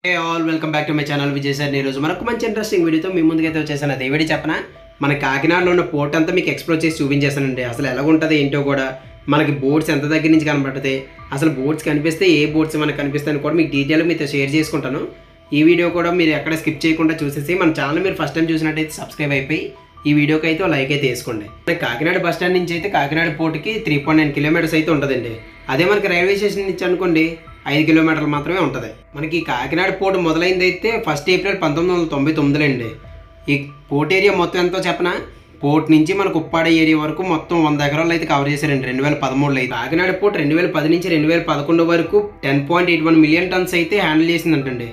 Hey all, welcome back to my channel Vijay sir. ఈ రోజు మనకు మంచి ఇంట్రెస్టింగ్ వీడియోతో మీ ముందుకైతే వచ్చేసాను. అదే వీడియో చెప్పనా, మన కాకినాడలో ఉన్న పోర్ట్ అంతా మీకు ఎక్స్ప్లోర్ చేసి చూపించేస్తానండి. అసలు ఎలా ఉంటది ఏంటో కూడా, మనకి బోట్స్ ఎంత దగ్గర నుంచి కనబడుతాయి, అసలు బోట్స్ కనిపిస్తే ఏ బోట్స్ మనకు కనిపిస్తాయని కూడా మీకు డీటెయిల్ మీతో షేర్ చేసుకుంటాను. ఈ వీడియో కూడా మీరు ఎక్కడ స్కిప్ చేయకుండా చూసేసి మన ఛానల్ మీరు ఫస్ట్ టైం చూసినట్టయితే సబ్స్క్రైబ్ అయిపోయి ఈ వీడియోకి అయితే లైక్ అయితే వేసుకోండి. కాకినాడ బస్ స్టాండ్ నుంచి అయితే కాకినాడ పోర్ట్కి 3.9 కిలోమీటర్స్ అయితే ఉంటుందండి. అదే మనకి రైల్వే స్టేషన్ నుంచి అనుకోండి 5 కిలోమీటర్లు మాత్రమే ఉంటుంది. మనకి కాకినాడ పోర్ట్ మొదలైంది అయితే 1 ఏప్రిల్ 1999 అండి. ఈ పోర్ట్ ఏరియా మొత్తం ఎంతో చెప్పనా, పోర్ట్ నుంచి మనకు ఉప్పాడ ఏరియా వరకు మొత్తం 100 ఎకరాలు అయితే కవర్ చేశారండి 2013లో అయితే. కాకినాడ పోర్ట్ 2010 నుంచి 2011 వరకు 10.81 మిలియన్ టన్స్ అయితే హ్యాండిల్ చేసిందంటండి.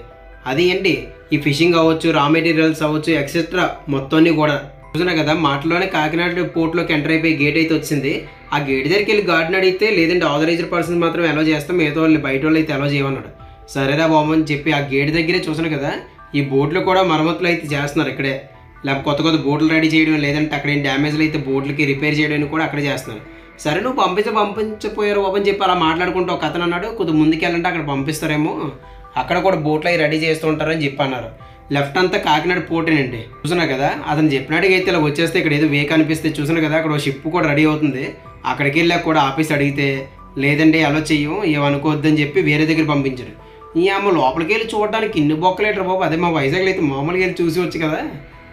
అది ఏంటి, ఈ ఫిషింగ్ అవ్వచ్చు, రా మెటీరియల్స్ అవ్వచ్చు, ఎక్సెట్రా మొత్తాన్ని కూడా చూసినా కదా. మాటలోనే కాకినాడ పోర్ట్లోకి ఎంటర్ అయిపోయి గేట్ అయితే వచ్చింది. ఆ గేట్ దగ్గరికి వెళ్ళి గార్డెన్ అడిగితే లేదంటే ఆథరైజ్డ్ పర్సన్స్ మాత్రం ఎలా చేస్తాం, మిగతా వాళ్ళు బయట వాళ్ళు అయితే ఎలా చేయమన్నాడు. సరేరా బాబు అని చెప్పి ఆ గేట్ దగ్గరే చూసాను కదా, ఈ బోట్లు కూడా మరమ్మతులు అయితే చేస్తున్నారు ఇక్కడే. లేకపోతే కొత్త కొత్త బోట్లు రెడీ చేయడం, లేదంటే అక్కడ ఏం డ్యామేజ్లు అయితే బోట్లకి రిపేర్ చేయడానికి కూడా అక్కడే చేస్తున్నారు. సరే నువ్వు పంపించపోయారు బాబు అని చెప్పి అలా మాట్లాడుకుంటూ ఒక అతను అన్నాడు, కొద్దిగా ముందుకు వెళ్ళంటే అక్కడ పంపిస్తారేమో, అక్కడ కూడా బోట్లు అవి రెడీ చేస్తూ ఉంటారని చెప్పి అన్నారు. లెఫ్ట్ అంతా కాకినాడ పోర్టేనండి. చూసినా కదా, అతను చెప్పినట్టుగా అయితే ఇలా వచ్చేస్తే ఇక్కడ ఏదో వే కనిపిస్తే చూసినా కదా, అక్కడ షిప్ కూడా రెడీ అవుతుంది. అక్కడికి వెళ్ళాక కూడా ఆఫీస్ అడిగితే లేదంటే ఎలా చెయ్యం, ఏమనుకోవద్దని చెప్పి వేరే దగ్గర పంపించారు. ఈ అమ్మ లోపలికి వెళ్ళి చూడడానికి ఇన్ని బొక్కలేటరు బాబు. అదే మా వైజాగ్లో అయితే మామూలుగా వెళ్ళి చూసి వచ్చు కదా.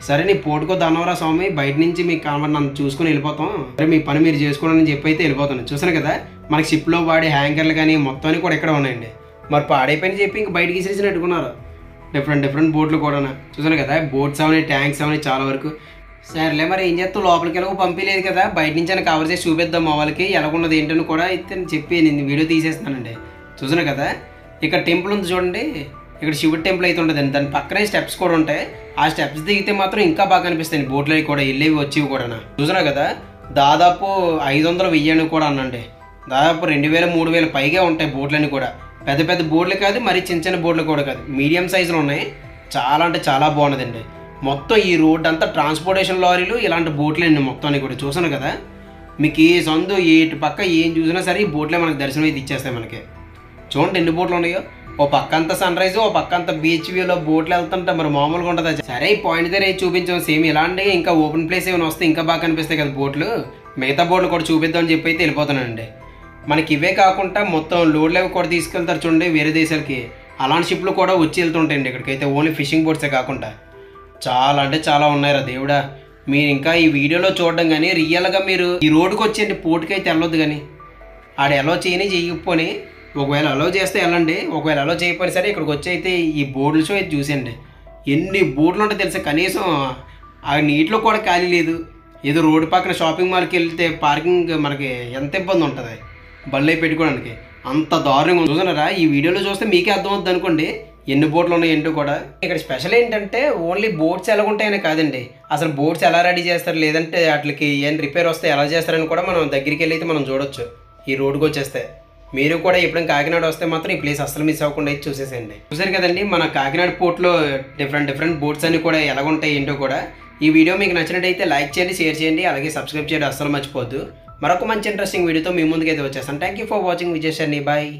సరే నీ పోటుకో ధనవరా స్వామి, బయట నుంచి మీకు కనబడి నన్ను చూసుకుని వెళ్ళిపోతాం, సరే మీ పని మీరు చేసుకోండి అని చెప్పి అయితే వెళ్ళిపోతాను. చూసాను కదా, మనకి షిప్లో వాడే హ్యాంగర్లు కానీ మొత్తాన్ని కూడా ఇక్కడ ఉన్నాయండి. మరి పాడైపోయిన చెప్పి ఇంక బయటకి విసిరేసి పెట్టుకున్నారు. డిఫరెంట్ బోట్లు కూడా చూసాను కదా, బోట్స్ అవని, ట్యాంక్స్ అవని చాలా వరకు. సరేలే మరి ఏం చేస్తాం, లోపలికి వెళ్ళక పంపించలేదు కదా, బయట నుంచి అని కవర్ చేసి చూపిద్దాం మా వాళ్ళకి ఎలాగున్నది ఏంటని కూడా అయితే చెప్పి నేను వీడియో తీసేస్తున్నానండి. చూసాను కదా, ఇక్కడ టెంపుల్ ఉంది చూడండి, ఇక్కడ శివుడి టెంపుల్ అయితే ఉంటుందండి. దాని పక్కనే స్టెప్స్ కూడా ఉంటాయి. ఆ స్టెప్స్ దిగితే మాత్రం ఇంకా బాగా కనిపిస్తాయి బోట్లు అవి కూడా, వెళ్ళేవి వచ్చేవి కూడా. చూసాను కదా, దాదాపు 500 వెయ్యి కూడా అనండి, దాదాపు 2000 3000 పైగా ఉంటాయి బోట్లన్నీ కూడా. పెద్ద పెద్ద బోర్డులు కాదు, మరి చిన్న బోర్డులు కూడా కాదు, మీడియం సైజులో ఉన్నాయి. చాలా అంటే చాలా బాగున్నదండి. మొత్తం ఈ రోడ్ అంతా ట్రాన్స్పోర్టేషన్ లారీలు ఇలాంటి బోట్లు అండి మొత్తాన్ని కూడా. చూసాను కదా, మీకు ఏ సందు ఏటు పక్క ఏం చూసినా సరే ఈ బోట్లే మనకు దర్శనం అయితే ఇచ్చేస్తాయి మనకి. చూడండి ఎన్ని బోట్లు ఉన్నాయో, ఓ పక్క అంతా సన్ రైజ్, ఓ పక్క అంతా బీచ్ వ్యూలో బోట్లు వెళ్తుంటే మరి మామూలుగా ఉంటుంది. సరే ఈ పాయింట్ దగ్గర చూపించాం సేమ్ ఇలాంటి ఇంకా ఓపెన్ ప్లేస్ ఏమైనా వస్తే ఇంకా బాగా కనిపిస్తాయి కదా బోట్లు, మిగతా బోట్లు కూడా చూపిద్దాం అని చెప్పి అయితే వెళ్ళిపోతున్నానండి. మనకి ఇవే కాకుండా మొత్తం లోడ్లు అవి కూడా తీసుకెళ్తారు చూడండి వేరే దేశాలకి, అలాంటి షిప్లు కూడా వచ్చి వెళ్తుంటాయండి ఇక్కడికైతే. ఓన్లీ ఫిషింగ్ బోట్సే కాకుండా చాలా అంటే చాలా ఉన్నాయిరా దేవుడా. మీరు ఇంకా ఈ వీడియోలో చూడడం కానీ రియల్గా మీరు ఈ రోడ్డుకి వచ్చేయండి, పోర్టుకి అయితే వెళ్ళొద్దు. కానీ ఆడ ఎలా చేయకపోని, ఒకవేళ అలో చేస్తే వెళ్ళండి, ఒకవేళ అలో చేయకపోయినా సరే ఇక్కడికి వచ్చి అయితే ఈ బోర్డుల షో అయితే చూసేయండి. ఎన్ని బోర్డులు ఉంటాయి తెలుసా, కనీసం ఆ నీటిలో కూడా ఖాళీ లేదు. ఏదో రోడ్డు పక్కన షాపింగ్ మాల్కి వెళ్తే పార్కింగ్ మనకి ఎంత ఇబ్బంది ఉంటుంది బళ్ళు పెట్టుకోవడానికి, అంత దారుణంగా చూస్తున్నారా. ఈ వీడియోలో చూస్తే మీకే అర్థమవుతుంది అనుకోండి ఎన్ని బోట్లు ఉన్నాయి ఏంటో కూడా. ఇక్కడ స్పెషల్ ఏంటంటే ఓన్లీ బోట్స్ ఎలా ఉంటాయని కాదండి, అసలు బోట్స్ ఎలా రెడీ చేస్తారు, లేదంటే వాటికి ఏం రిపేర్ వస్తే ఎలా చేస్తారని కూడా మనం దగ్గరికి వెళ్ళి అయితే మనం చూడొచ్చు. ఈ రోడ్డుకి వచ్చేస్తే మీరు కూడా ఎప్పుడైనా కాకినాడ వస్తే మాత్రం ఈ ప్లేస్ అసలు మిస్ అవ్వకుండా అయితే చూసేసేయండి. చూసారు కదండి, మన కాకినాడ పోర్ట్లో డిఫరెంట్ బోట్స్ అన్ని కూడా ఎలా ఉంటాయి ఏంటో కూడా. ఈ వీడియో మీకు నచ్చినట్టయితే లైక్ చేయండి, షేర్ చేయండి, అలాగే సబ్స్క్రైబ్ చేయడం అస్సలు మర్చిపోద్దు. మరొక మంచి ఇంట్రెస్టింగ్ వీడియోతో మీ ముందుకైతే వచ్చేస్తాను. Thank you for watching Vijay Sharni, bye.